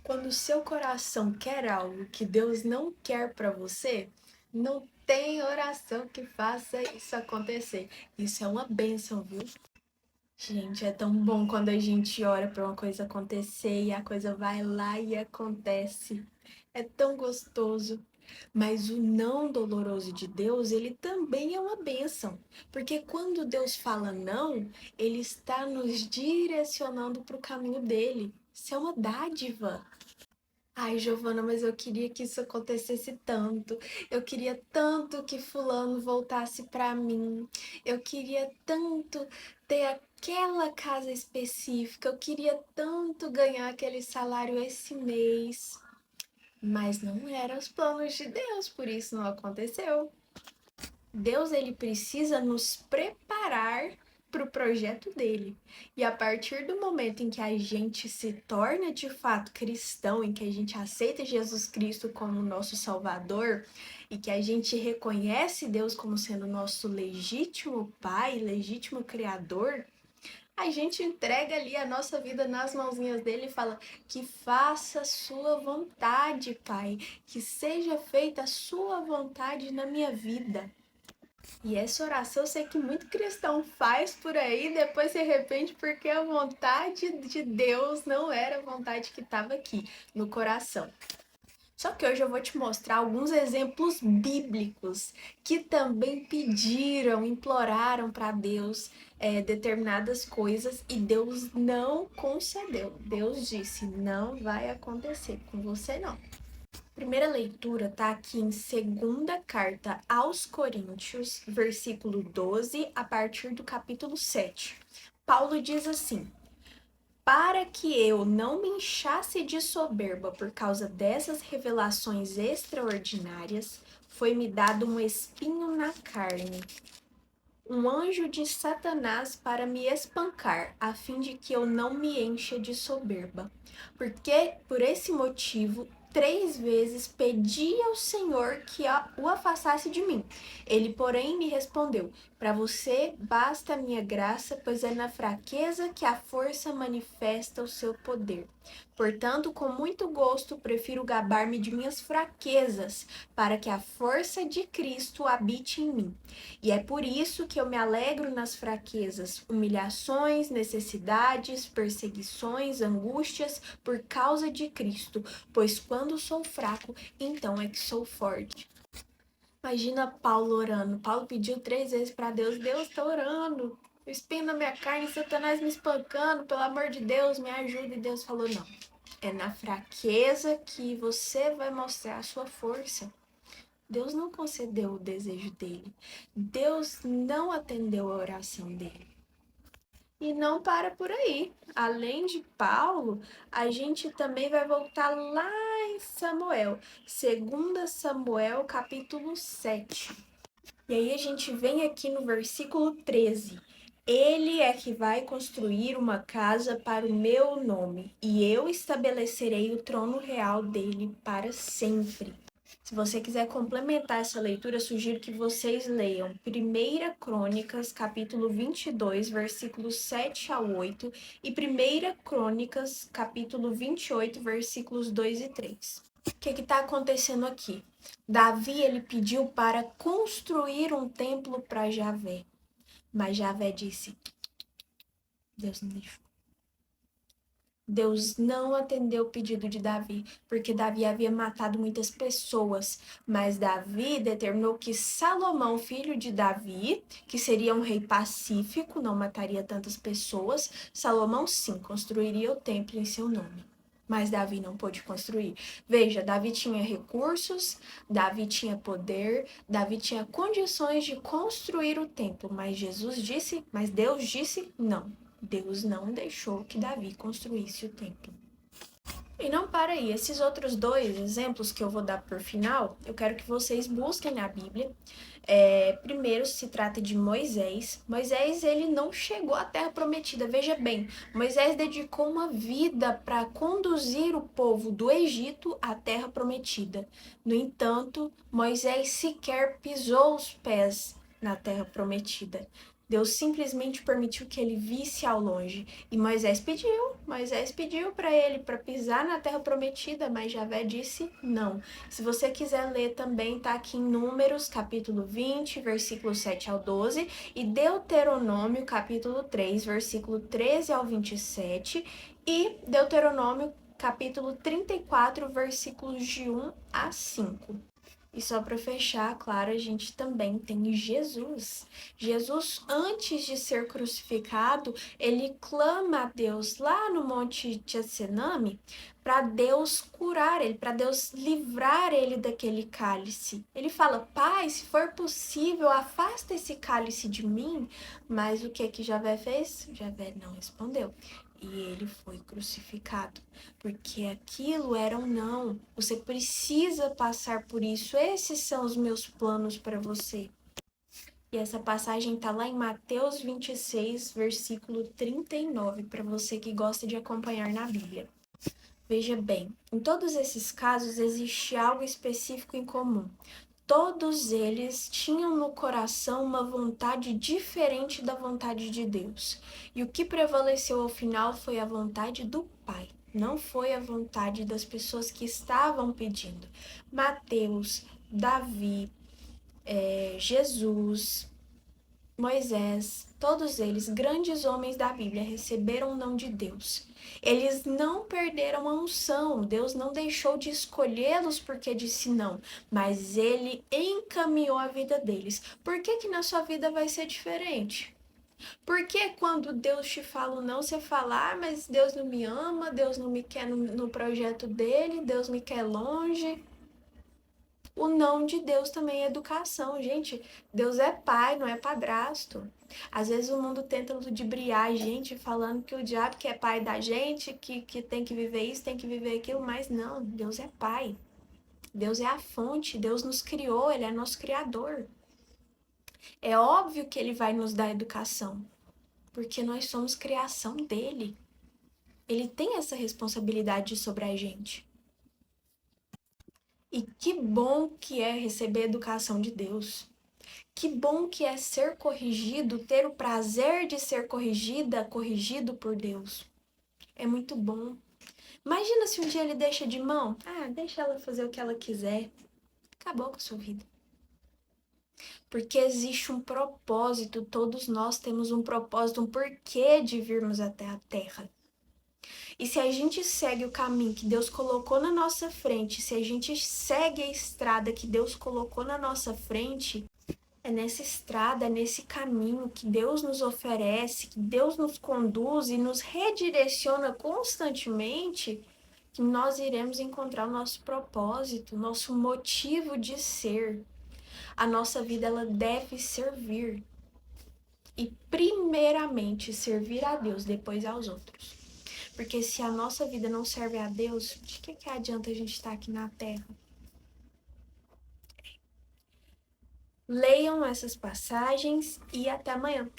Quando o seu coração quer algo que Deus não quer para você, não tem oração que faça isso acontecer. Isso é uma bênção, viu? Gente, é tão bom quando a gente ora para uma coisa acontecer e a coisa vai lá e acontece. É tão gostoso. Mas o não doloroso de Deus, ele também é uma bênção. Porque quando Deus fala não, ele está nos direcionando para o caminho dele. Isso é uma dádiva. Ai, Giovana, mas eu queria que isso acontecesse tanto. Eu queria tanto que fulano voltasse pra mim. Eu queria tanto ter aquela casa específica. Eu queria tanto ganhar aquele salário esse mês. Mas não eram os planos de Deus, por isso não aconteceu. Deus ele precisa nos preparar para o projeto dele. E a partir do momento em que a gente se torna de fato cristão, em que a gente aceita Jesus Cristo como nosso Salvador e que a gente reconhece Deus como sendo nosso legítimo Pai, legítimo Criador, a gente entrega ali a nossa vida nas mãozinhas dele e fala: que faça a sua vontade, Pai, que seja feita a sua vontade na minha vida. E essa oração eu sei que muito cristão faz por aí, depois se arrepende porque a vontade de Deus não era a vontade que estava aqui no coração. Só que hoje eu vou te mostrar alguns exemplos bíblicos que também pediram, imploraram para Deus determinadas coisas e Deus não concedeu. Deus disse: não vai acontecer com você não. Primeira leitura está aqui em segunda carta aos Coríntios, versículo 12, a partir do capítulo 7. Paulo diz assim: para que eu não me inchasse de soberba por causa dessas revelações extraordinárias, foi-me dado um espinho na carne, um anjo de Satanás para me espancar, a fim de que eu não me encha de soberba. Porque, por esse motivo, 3 vezes pedi ao Senhor que o afastasse de mim. Ele, porém, me respondeu: para você basta a minha graça, pois é na fraqueza que a força manifesta o seu poder. Portanto, com muito gosto, prefiro gabar-me de minhas fraquezas, para que a força de Cristo habite em mim. E é por isso que eu me alegro nas fraquezas, humilhações, necessidades, perseguições, angústias, por causa de Cristo, pois quando sou fraco, então é que sou forte. Imagina Paulo orando. Paulo pediu 3 vezes para Deus: Deus, tá orando. Eu espinho na minha carne, Satanás me espancando, pelo amor de Deus, me ajuda. E Deus falou: não. É na fraqueza que você vai mostrar a sua força. Deus não concedeu o desejo dele. Deus não atendeu a oração dele. E não para por aí. Além de Paulo, a gente também vai voltar lá em Samuel, 2 Samuel, capítulo 7. E aí a gente vem aqui no versículo 13. Ele é que vai construir uma casa para o meu nome, e eu estabelecerei o trono real dele para sempre. Se você quiser complementar essa leitura, eu sugiro que vocês leiam 1 Crônicas, capítulo 22, versículos 7 a 8, e 1 Crônicas, capítulo 28, versículos 2 e 3. O que está acontecendo aqui? Davi ele pediu para construir um templo para Javé, mas Javé disse: Deus não deixou. Deus não atendeu o pedido de Davi, porque Davi havia matado muitas pessoas, mas Davi determinou que Salomão, filho de Davi, que seria um rei pacífico, não mataria tantas pessoas, Salomão sim construiria o templo em seu nome. Mas Davi não pôde construir. Veja, Davi tinha recursos, Davi tinha poder, Davi tinha condições de construir o templo, mas Deus disse não. Deus não deixou que Davi construísse o templo. E não para aí, esses outros 2 exemplos que eu vou dar por final, eu quero que vocês busquem na Bíblia. Primeiro se trata de Moisés. Moisés, ele não chegou à Terra Prometida, veja bem. Moisés dedicou uma vida para conduzir o povo do Egito à Terra Prometida. No entanto, Moisés sequer pisou os pés na Terra Prometida. Deus simplesmente permitiu que ele visse ao longe. E Moisés pediu para ele para pisar na terra prometida, mas Javé disse não. Se você quiser ler também, tá aqui em Números, capítulo 20, versículo 7 ao 12, e Deuteronômio, capítulo 3, versículo 13 ao 27, e Deuteronômio, capítulo 34, versículos de 1 a 5. E só para fechar, claro, a gente também tem Jesus. Jesus, antes de ser crucificado, ele clama a Deus lá no Monte Getsemane para Deus curar ele, para Deus livrar ele daquele cálice. Ele fala: Pai, se for possível, afasta esse cálice de mim. Mas o que Javé fez? Javé não respondeu. E ele foi crucificado, porque aquilo era um não. Você precisa passar por isso. Esses são os meus planos para você. E essa passagem está lá em Mateus 26, versículo 39, para você que gosta de acompanhar na Bíblia. Veja bem, em todos esses casos existe algo específico em comum. Todos eles tinham no coração uma vontade diferente da vontade de Deus. E o que prevaleceu ao final foi a vontade do Pai, não foi a vontade das pessoas que estavam pedindo. Mateus, Davi, Jesus, Moisés, todos eles, grandes homens da Bíblia, receberam o não de Deus. Eles não perderam a unção, Deus não deixou de escolhê-los porque disse não, mas ele encaminhou a vida deles. Por que na sua vida vai ser diferente? Por que quando Deus te fala não, você fala, mas Deus não me ama, Deus não me quer no projeto dele, Deus me quer longe? O não de Deus também é educação, gente. Deus é pai, não é padrasto. Às vezes o mundo tenta ludibriar a gente falando que o diabo que é pai da gente, que tem que viver isso, tem que viver aquilo, mas não, Deus é pai. Deus é a fonte, Deus nos criou, ele é nosso criador. É óbvio que ele vai nos dar educação, porque nós somos criação dele. Ele tem essa responsabilidade sobre a gente. E que bom que é receber a educação de Deus. Que bom que é ser corrigido, ter o prazer de ser corrigida, corrigido por Deus. É muito bom. Imagina se um dia ele deixa de mão. Deixa ela fazer o que ela quiser. Acabou com a sua vida. Porque existe um propósito, todos nós temos um propósito, um porquê de virmos até a Terra. E se a gente segue o caminho que Deus colocou na nossa frente, se a gente segue a estrada que Deus colocou na nossa frente, é nessa estrada, é nesse caminho que Deus nos oferece, que Deus nos conduz e nos redireciona constantemente, que nós iremos encontrar o nosso propósito, o nosso motivo de ser. A nossa vida, ela deve servir. E primeiramente servir a Deus, depois aos outros. Porque se a nossa vida não serve a Deus, de que adianta a gente estar aqui na Terra? Leiam essas passagens e até amanhã.